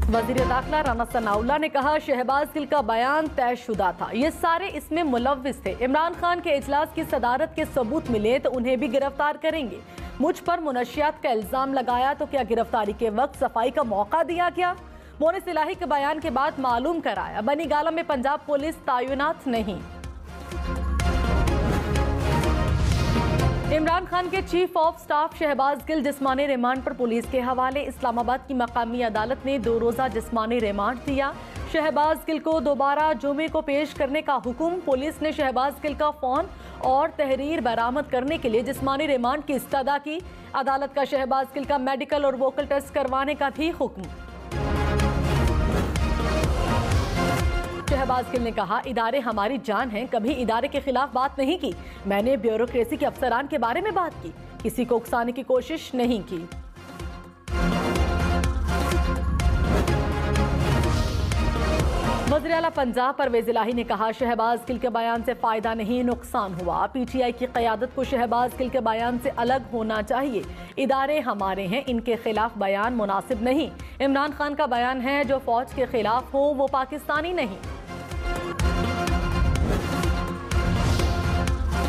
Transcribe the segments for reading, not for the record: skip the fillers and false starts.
वजीर दाखिला राना सनाउल्लाह ने कहा शहबाज गिल का बयान तयशुदा था, ये सारे इसमें मुलव्विस थे। इमरान खान के इजलास की सदारत के सबूत मिले तो उन्हें भी गिरफ्तार करेंगे। मुझ पर मुनशियात का इल्जाम लगाया तो क्या गिरफ्तारी के वक्त सफाई का मौका दिया गया? मोनिस इलाही के बयान के बाद मालूम कराया बनी गाला में पंजाब पुलिस तैनात नहीं। इमरान खान के chief of staff Shahbaz Gill जिस्मानी रिमांड पर पुलिस के हवाले। इस्लामाबाद की मकामी अदालत ने 2 रोज़ा जिस्मानी रिमांड दिया। शहबाज गिल को दोबारा जुमे को पेश करने का हुक्म। पुलिस ने शहबाज गिल का फोन और तहरीर बरामद करने के लिए जिस्मानी रिमांड की इस्तदा की। अदालत का शहबाज गिल का मेडिकल और वोकल टेस्ट करवाने का भी हुक्म। शहबाज गिल ने कहा इदारे हमारी जान हैं, कभी इदारे के खिलाफ बात नहीं की। मैंने ब्यूरोक्रेसी के अफसरान के बारे में बात की, किसी को उकसाने की कोशिश नहीं की। वज़ीर आला पंजाब परवेज इलाही ने कहा शहबाज गिल के बयान से फायदा नहीं नुकसान हुआ। पीटीआई की क़यादत को शहबाज गिल के बयान से अलग होना चाहिए। इदारे हमारे हैं, इनके खिलाफ बयान मुनासिब नहीं। इमरान खान का बयान है जो फौज के खिलाफ हो वो पाकिस्तानी नहीं।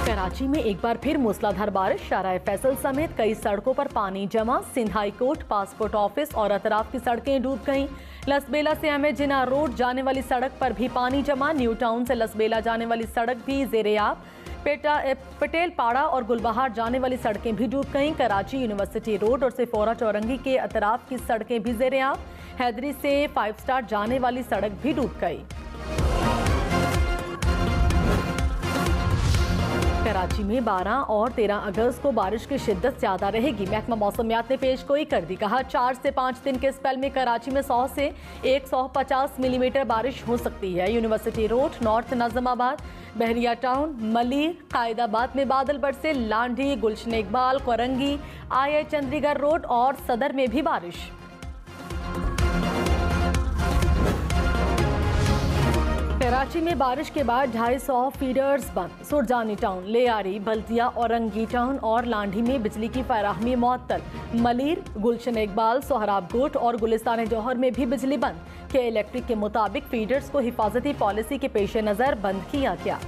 कराची में एक बार फिर मूसलाधार बारिश, शाराए फैसल समेत कई सड़कों पर पानी जमा। Sindh high court, passport office और अतराफ की सड़कें डूब गईं। लसबेला से अहमद जिना रोड जाने वाली सड़क पर भी पानी जमा। न्यू टाउन से लसबेला जाने वाली सड़क भी ज़ेरे-आब। पटेल पाड़ा और गुलबहार जाने वाली सड़कें भी डूब गईं। कराची यूनिवर्सिटी रोड और सिफोरा चौरंगी के अतराफ की सड़कें भी ज़ेरे-आब। हैदरी से 5 स्टार जाने वाली सड़क भी डूब गई। कराची में 12 और 13 अगस्त को बारिश की शिद्दत ज्यादा रहेगी। महकमा मौसमियात ने पेशगोई कर दी, कहा 4 से 5 दिन के स्पेल में कराची में 100 से 150 मिलीमीटर बारिश हो सकती है। यूनिवर्सिटी रोड, नॉर्थ नज़माबाद, बहरिया टाउन, मलीर, कायदाबाद में बादल बरसे। लांडी, गुलशन इकबाल, कोरंगी, आई चंडीगढ़ रोड और सदर में भी बारिश। कराची में बारिश के बाद 250 फीडर्स बंद। सुरजानी टाउन, लेयारी, बल्दिया, औरंगी टाउन और लांडी में बिजली की फराहमी मुअत्तल। मलीर, गुलशन इकबाल, सोहराब गोट और गुलिस्तान जौहर में भी बिजली बंद। के इलेक्ट्रिक के मुताबिक फीडर्स को हिफाजती पॉलिसी के पेश नज़र बंद किया गया।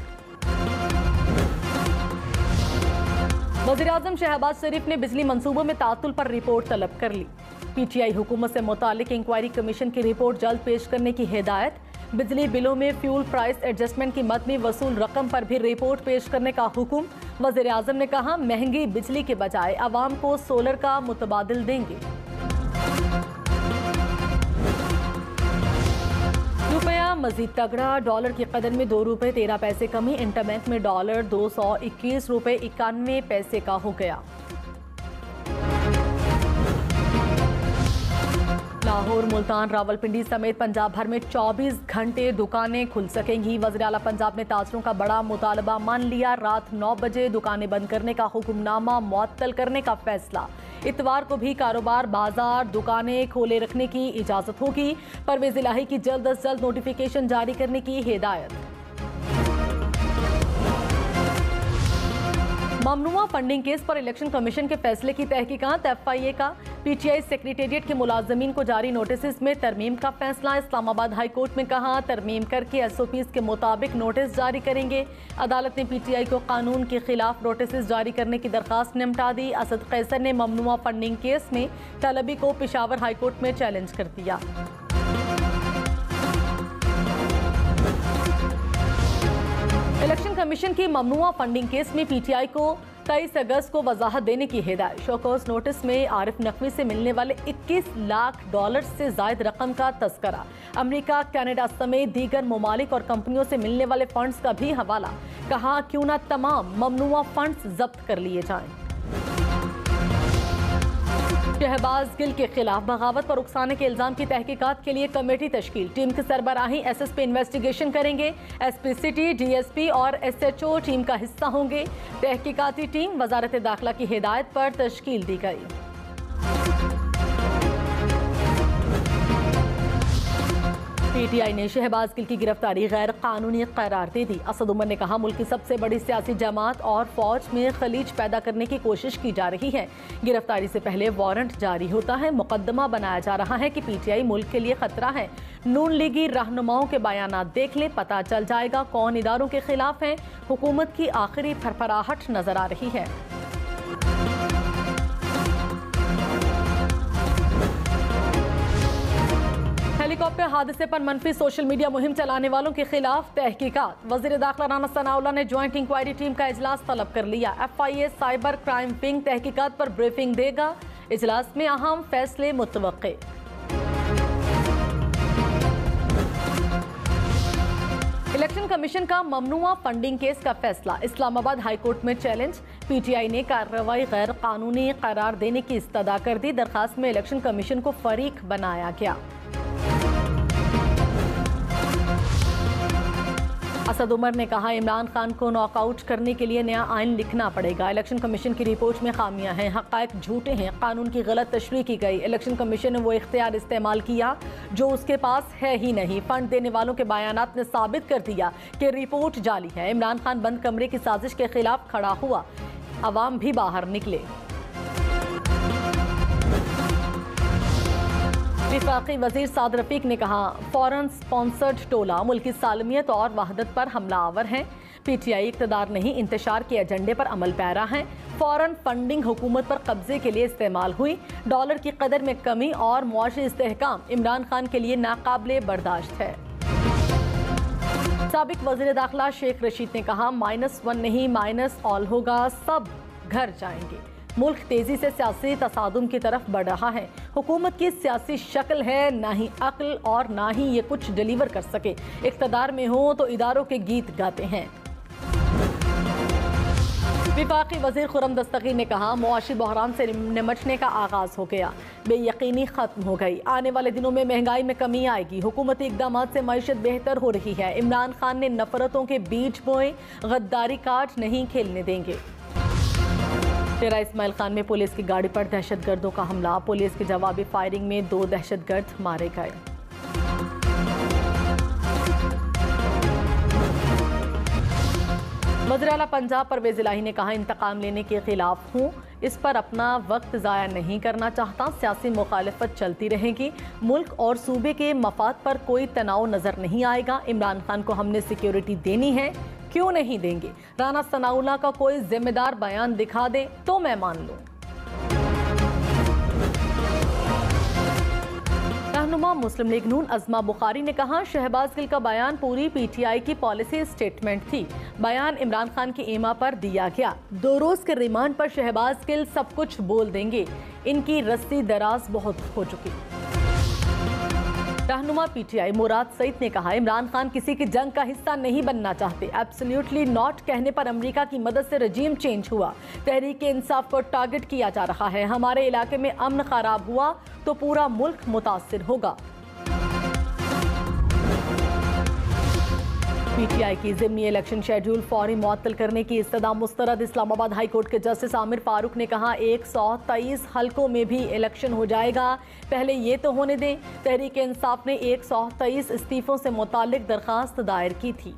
वज़ीर-ए-आज़म शहबाज शरीफ ने बिजली मंसूबों में तातुल पर रिपोर्ट तलब कर ली। पीटीआई हुकूमत से मुतालिक इंक्वायरी कमीशन की रिपोर्ट जल्द पेश करने की हिदायत। बिजली बिलों में फ्यूल प्राइस एडजस्टमेंट की मद में वसूल रकम पर भी रिपोर्ट पेश करने का हुक्म। वज़ीर-ए-आज़म ने कहा महंगी बिजली के बजाय आवाम को सोलर का मुतबादिल देंगे। रुपया मजीद तगड़ा, डॉलर की कदर में 2 रुपये 13 पैसे कमी। इंटरबैंक में डॉलर 221 रुपये 91 पैसे का हो गया। लाहौर, मुल्तान, रावलपिंडी समेत पंजाब भर में 24 घंटे दुकानें खुल सकेंगी। वज़ीर आला पंजाब ने ताजरों का बड़ा मुतालबा मान लिया। रात 9 बजे दुकानें बंद करने का हुक्मनामा मुअत्तल करने का फैसला। इतवार को भी कारोबार, बाजार, दुकानें खोले रखने की इजाजत होगी। परवेज इलाही की जल्द अज जल्द नोटिफिकेशन जारी करने की हिदायत। ममनुआ फंडिंग केस पर इलेक्शन कमीशन के फैसले की तहकीकात। FIA का पीटीआई सेक्रेटेरिएट के मुलाजमीन को जारी नोटिस में तरमीम का फैसला। इस्लामाबाद हाई कोर्ट में कहा तरमीम करके SOPs के मुताबिक नोटिस जारी करेंगे। अदालत ने पीटीआई को कानून के खिलाफ नोटिस जारी करने की दरखास्त निपटा दी। असद कैसर ने ममनुआ फंडिंग केस में तलबी को पेशावर हाई कोर्ट में चैलेंज कर दिया। इलेक्शन कमीशन की ममनुआ फंडिंग केस में पीटीआई को 23 अगस्त को वजाहत देने की हिदायत। शोकॉज नोटिस में आरिफ नकवी से मिलने वाले 21 लाख डॉलर से जायद रकम का तस्करा। अमेरिका, कनाडा समेत दीगर ममालिक और कंपनियों से मिलने वाले फंड्स का भी हवाला। कहा क्यों न तमाम ममनुआ फंड्स जब्त कर लिए जाएं। शहबाज गिल के खिलाफ बगावत पर उकसाने के इल्जाम की तहकीकात के लिए कमेटी तश्कील। टीम की सरबराही SSP इन्वेस्टिगेशन करेंगे। SP सिटी, DSP और SHO टीम का हिस्सा होंगे। तहकीकाती टीम वजारत दाखिला की हिदायत पर तश्कील दी गई। पीटीआई ने शहबाज गिल की गिरफ्तारी गैर कानूनी करार दे दी। असद उमर ने कहा, मुल्क की सबसे बड़ी सियासी जमात और फौज में खलीज पैदा करने की कोशिश की जा रही है। गिरफ्तारी से पहले वारंट जारी होता है। मुकदमा बनाया जा रहा है कि पीटीआई मुल्क के लिए खतरा है। नून लीगी रहनुमाओं के बयानात देख ले, पता चल जाएगा कौन इदारों के खिलाफ है। हुकूमत की आखिरी फरफराहट नजर आ रही है। हेलीकॉप्टर हादसे पर मनफी सोशल मीडिया मुहिम चलाने वालों के खिलाफ तहकीकात। वजीर दाखिला राना सनाउल्लाह ने ज्वाइंट इंक्वायरी टीम का इजलास तलब कर लिया। FIA साइबर क्राइम विंग तहकीकात पर ब्रीफिंग देगा। इजलास में अहम फैसले मुतवक्के। इलेक्शन कमीशन का ममनुआ फंडिंग केस का फैसला। इस्लामाबाद हाई कोर्ट में चैलेंज। पीटीआई ने कार्रवाई गैर कानूनी करार देने की इस्तदा कर दी। दरखास्त में इलेक्शन कमीशन को फरीक बनाया गया। असद उमर ने कहा, इमरान खान को नॉकआउट करने के लिए नया आइन लिखना पड़ेगा। इलेक्शन कमीशन की रिपोर्ट में खामियां हैं, हक़ाइक़ झूठे हैं, कानून की गलत तशरीह की गई। इलेक्शन कमीशन ने वो इख्तियार इस्तेमाल किया जो उसके पास है ही नहीं। फंड देने वालों के बयानात ने साबित कर दिया कि रिपोर्ट जाली है। इमरान खान बंद कमरे की साजिश के खिलाफ खड़ा हुआ, अवाम भी बाहर निकले। विफाकी वजीर साद रफीक ने कहा, फॉरेन स्पॉन्सर्ड टोला मुल्क की सालमियत और वहदत पर हमलावर है। पीटीआई इक़्तिदार नहीं, इंतशार के एजेंडे पर अमल पैरा है। फॉरेन फंडिंग हुकूमत पर कब्जे के लिए इस्तेमाल हुई। डॉलर की कदर में कमी और मुआशी इस्तेहकाम इमरान खान के लिए नाकाबिले बर्दाश्त है। साबिक वजीर दाखिला शेख रशीद ने कहा, -1 नहीं -ऑल होगा, सब घर जाएंगे। मुल्क तेजी से सियासी तसादुम की तरफ बढ़ रहा है। हुकूमत की सियासी शक्ल है, ना ही अक्ल और ना ही ये कुछ डिलीवर कर सके। इख्तिदार में हो तो इदारों के गीत गाते हैं। विफाकी वजीर खुर्रम दस्तगीर ने कहा, मुआशी बहरान से निमटने का आगाज हो गया, बेयकीनी खत्म हो गई। आने वाले दिनों में महंगाई में कमी आएगी। हुकूमती इकदाम से मईशत बेहतर हो रही है। इमरान खान ने नफरतों के बीज बोए, गद्दारी कार्ड नहीं खेलने देंगे। डेरा इस्माइल खान में पुलिस की गाड़ी पर दहशतगर्दों का हमला। पुलिस की जवाबी फायरिंग में 2 दहशतगर्द मारे गए। वज़ीर आला पंजाब परवेज़ इलाही ने कहा, इंतकाम लेने के खिलाफ हूँ, इस पर अपना वक्त ज़ाया नहीं करना चाहता। सियासी मुखालिफत चलती रहेगी। मुल्क और सूबे के मफाद पर कोई तनाव नजर नहीं आएगा। इमरान खान को हमने सिक्योरिटी देनी है, क्यों नहीं देंगे। राना सनाउल्लाह का कोई जिम्मेदार बयान दिखा दे तो मैं मान लूं। रहनुमा मुस्लिम लीग नून अज़मा बुखारी ने कहा, शहबाज गिल का बयान पूरी पीटीआई की पॉलिसी स्टेटमेंट थी। बयान इमरान खान की ईमा पर दिया गया। 2 रोज के रिमांड पर शहबाज गिल सब कुछ बोल देंगे। इनकी रस्सी दराज बहुत हो चुकी। रहनुमा पीटीआई मुराद सईद ने कहा, इमरान खान किसी की जंग का हिस्सा नहीं बनना चाहते। एब्सोल्युटली नॉट कहने पर अमेरिका की मदद से रजीम चेंज हुआ। तहरीक इंसाफ को टारगेट किया जा रहा है। हमारे इलाके में अमन खराब हुआ तो पूरा मुल्क मुतासिर होगा। पीटीआई की ज़िमनी इलेक्शन शेड्यूल फौरी मुअत्तल करने की इस्तदा मुस्तरद। इस्लामाबाद हाई कोर्ट के जस्टिस आमिर फारूक ने कहा, 123 हलकों में भी इलेक्शन हो जाएगा, पहले ये तो होने दें। तहरीक इंसाफ ने 123 इस्तीफों से मुताल्लिक दरखास्त दायर की थी।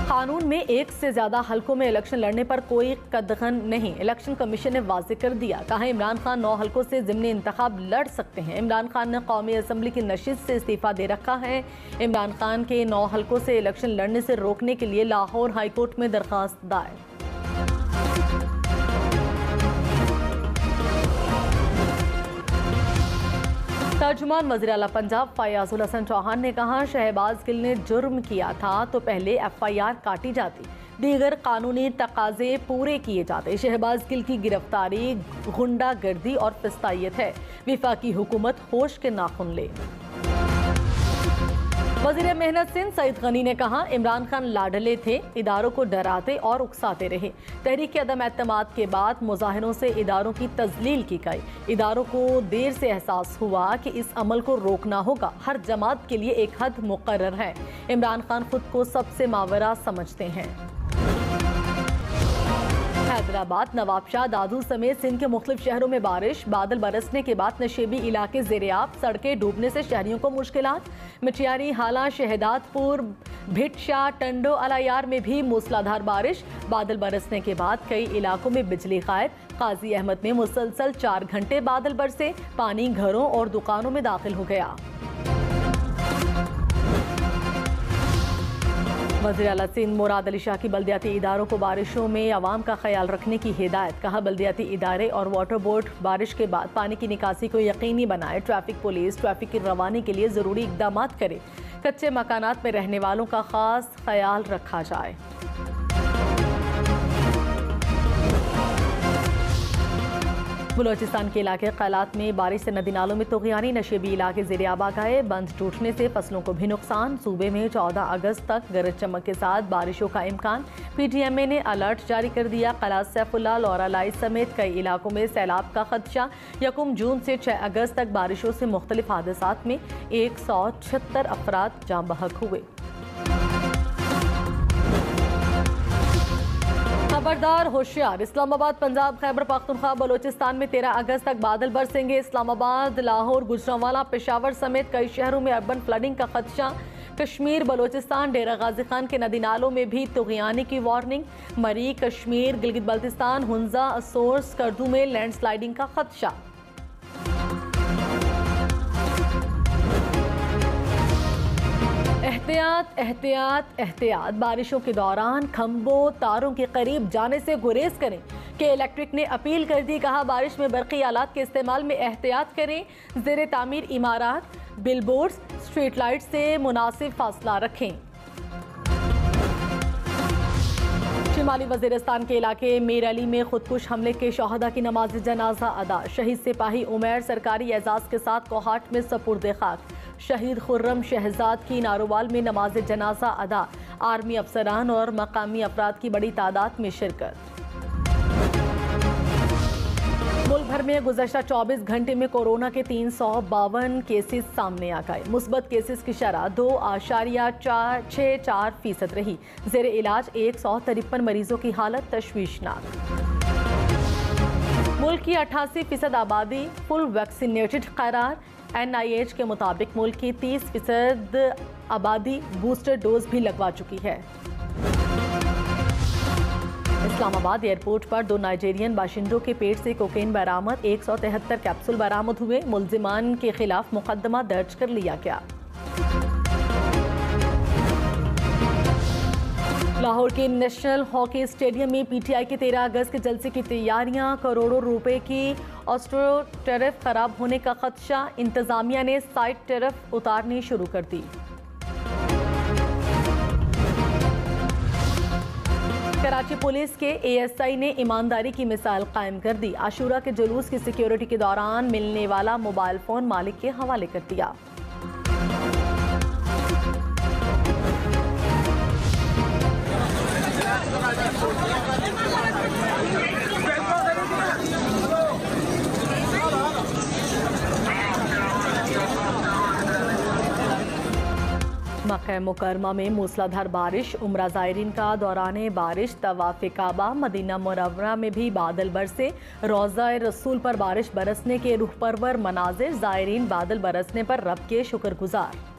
कानून में 1 से ज़्यादा हलकों में इलेक्शन लड़ने पर कोई कदगन नहीं। इलेक्शन कमीशन ने वाज़ेह कर दिया। कहा, इमरान खान 9 हलकों से ज़िमनी इंतखाब लड़ सकते हैं। इमरान खान ने कौमी असम्बली की नशिस्त से इस्तीफ़ा दे रखा है। इमरान खान के 9 हलकों से इलेक्शन लड़ने से रोकने के लिए लाहौर हाई कोर्ट में दरखास्त दायर। तर्जुमान वज़ीर आला पंजाब फयाजुल हसन चौहान ने कहा, शहबाज गिल ने जुर्म किया था तो पहले FIR काटी जाती, दीगर कानूनी तकाजे पूरे किए जाते। शहबाज गिल की गिरफ्तारी गुंडागर्दी और फिस्तायत है। विफाकी हुकूमत होश के नाखुन ले। वज़ीर मेहनत सिंह सईद गनी ने कहा, इमरान खान लाडले थे, इदारों को डराते और उकसाते रहे। तहरीक अदम एतमाद के बाद मुजाहिरों से इदारों की तजलील की गई। इदारों को देर से एहसास हुआ कि इस अमल को रोकना होगा। हर जमात के लिए एक हद मुकर्रर है। इमरान खान खुद को सबसे मावरा समझते हैं। हैदराबाद, नवाबशाह, दादू समेत सिंध के मुख्तलिफ शहरों में बारिश। बादल बरसने के बाद नशेबी इलाके ज़ेर-ए-आब, सड़कें डूबने से शहरियों को मुश्किलात। मिठियारी, हाला, शहदादपुर, भिटशाह, टंडो अलायार में भी मूसलाधार बारिश। बादल बरसने के बाद कई इलाकों में बिजली गायब। काजी अहमद में मुसलसल 4 घंटे बादल बरसे, पानी घरों और दुकानों में दाखिल हो गया। वज़ीर आला सिंध मुराद अली शाह की बल्दियाती इदारों को बारिशों में अवाम का ख्याल रखने की हिदायत। कहा, बल्दियाती इदारे और वाटर बोर्ड बारिश के बाद पानी की निकासी को यकीनी बनाए। ट्रैफिक पुलिस ट्रैफिक की रवानी के लिए ज़रूरी इक़दाम करे। कच्चे मकानात में रहने वालों का ख़ास ख्याल रखा जाए। बलूचिस्तान के इलाके क़ैलात में बारिश से नदी नालों में तुग़यानी। नशेबी इलाके ज़ेर-ए-आब आ गए। बंद टूटने से फसलों को भी नुकसान। सूबे में 14 अगस्त तक गरज चमक के साथ बारिशों का इम्कान। PTMA ने अलर्ट जारी कर दिया। क़लआत सैफुल्लाह, लौरालाई समेत कई इलाकों में सैलाब का खदशा। 1 जून से 6 अगस्त तक बारिशों से मुख्तलिफ हादसात में 176 अफराद जाँ बहक हुए। खबरदार, होशियार। इस्लामाबाद, पंजाब, खैबर पख्तूनख्वा, बलूचिस्तान में 13 अगस्त तक बादल बरसेंगे। इस्लामाबाद, लाहौर, गुजरांवाला, पेशावर समेत कई शहरों में अर्बन फ्लडिंग का खदशा। कश्मीर, बलूचिस्तान, डेरा गाजी खान के नदी नालों में भी तुग़यानी की वार्निंग। मरी, कश्मीर, गिलगित बल्तिस्तान, हुंजा, असोर्स, करदू में लैंडस्लाइडिंग का खदशा। एहतियात, एहतियात, एहतियात। बारिशों के दौरान खंभों, तारों के करीब जाने से गुरेज करें। के इलेक्ट्रिक ने अपील कर दी। कहा, बारिश में बरक़ी आलात के इस्तेमाल में एहतियात करें। ज़ेर तामीर इमारात, बिलबोर्ड्स, स्ट्रीट लाइट से मुनासिब फासला रखें। शिमाली वज़ीरिस्तान के इलाके मीर अली में खुदकुश हमले के शहदा की नमाज जनाजा अदा। शहीद सिपाही उमैर सरकारी एजाज़ के साथ कोहाट में सपुर्द खाक। शहीद खुर्रम शहजाद की नारोवाल में नमाज जनाजा अदा। आर्मी अफसरान और मकामी अफराद की बड़ी तादाद में शिरकत। मुल्क भर में गुज़श्ता 24 घंटे में कोरोना के 352 केसेस सामने आ गए। मुस्बत केसेस की शरह 2.64% रही। ज़ेर इलाज 153 मरीजों की हालत तशवीशनाक। मुल्क की 88% आबादी फुल वैक्सीनेटेड करार। NIH के मुताबिक मुल्क की 30% आबादी बूस्टर डोज भी लगवा चुकी है। इस्लामाबाद एयरपोर्ट पर 2 नाइजीरियन बाशिंदों के पेट से कोकेन बरामद। 173 कैप्सूल बरामद हुए। मुल्जिमान के खिलाफ मुकदमा दर्ज कर लिया गया। लाहौर के नेशनल हॉकी स्टेडियम में PTI के 13 अगस्त के जलसे की तैयारियां। करोड़ों रुपए की ऑस्ट्रो टैरिफ खराब होने का खदशा। इंतजामिया ने साइड टैरिफ उतारनी शुरू कर दी। कराची पुलिस के ASI ने ईमानदारी की मिसाल कायम कर दी। आशूरा के जुलूस की सिक्योरिटी के दौरान मिलने वाला मोबाइल फोन मालिक के हवाले कर दिया। मक्का मुकरमा में मूसलाधार बारिश। उम्रा ज़ायरीन का दौरान बारिश। तवाफ़े काबा, मदीना मुनव्वरा में भी बादल बरसे। रोज़ा रसूल पर बारिश बरसने के रूह परवर मनाजिर। ज़ायरीन बादल बरसने पर रब के शुक्रगुजार।